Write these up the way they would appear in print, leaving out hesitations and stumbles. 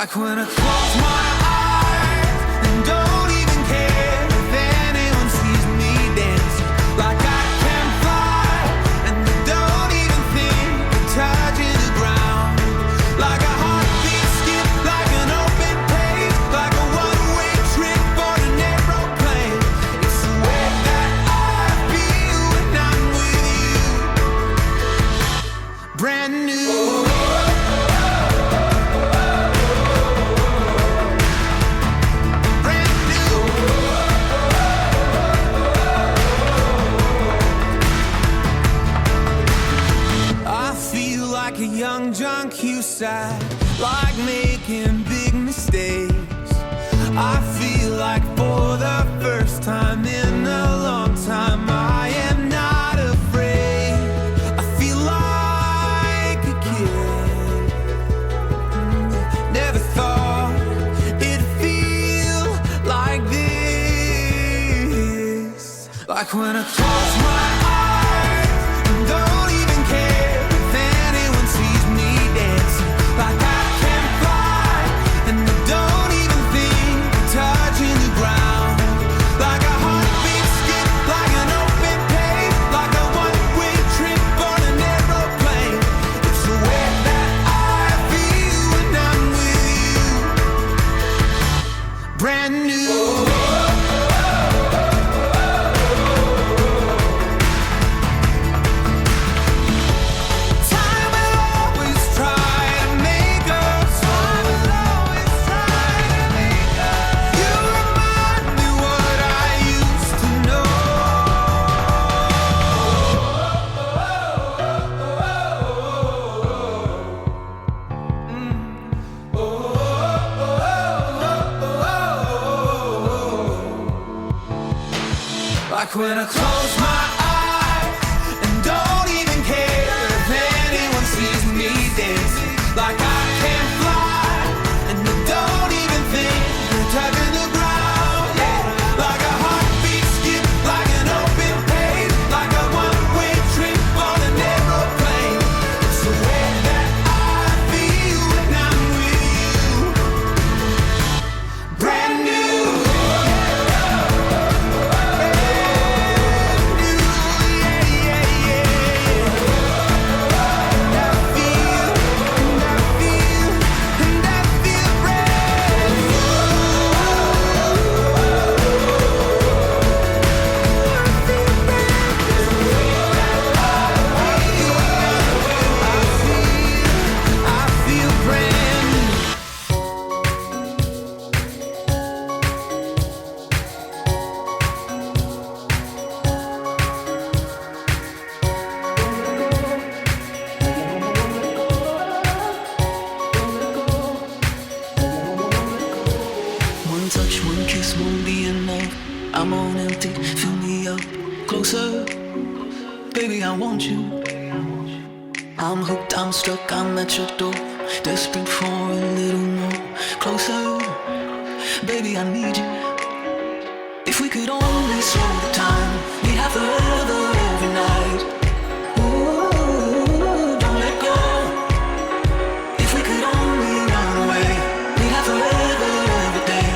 Like when I close my eyes and don't even care if anyone sees me dancing. Like I can fly and I don't even think of touching the ground. Like a heartbeat skip, like an open page, like a one-way trip on an aeroplane. It's the way that I feel when I'm with you. Brand new. Like a young John Cusack, like making big mistakes. I feel like for the first time in a long time I am not afraid. I feel like a kid. Never thought it'd feel like this. Like when I close my eyes and don't even care. Like I can fly and I don't even think of touching the ground. Like a heartbeat skip, like an open page, like a one-way trip on an aeroplane. It's the way that I feel when I'm with you. Brand new. Like when I close my eyes and don't even care if anyone sees me dancing. Like I can fly and I don't even think of touching the ground. Yeah. Like a heartbeat skip, like an open page, like a one-way trip on an aeroplane. It's the way that I feel when I'm with you. Brand new. I'm on empty, fill me up closer. Baby, I want you. I'm hooked, I'm stuck, I'm at your door, desperate for a little more. Closer, baby, I need you. If we could only slow the time, we'd have forever every night. Ooh, don't let go. If we could only run away, we'd have forever every day.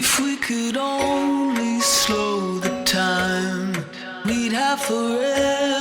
If we could only slow the time, we'd have forever.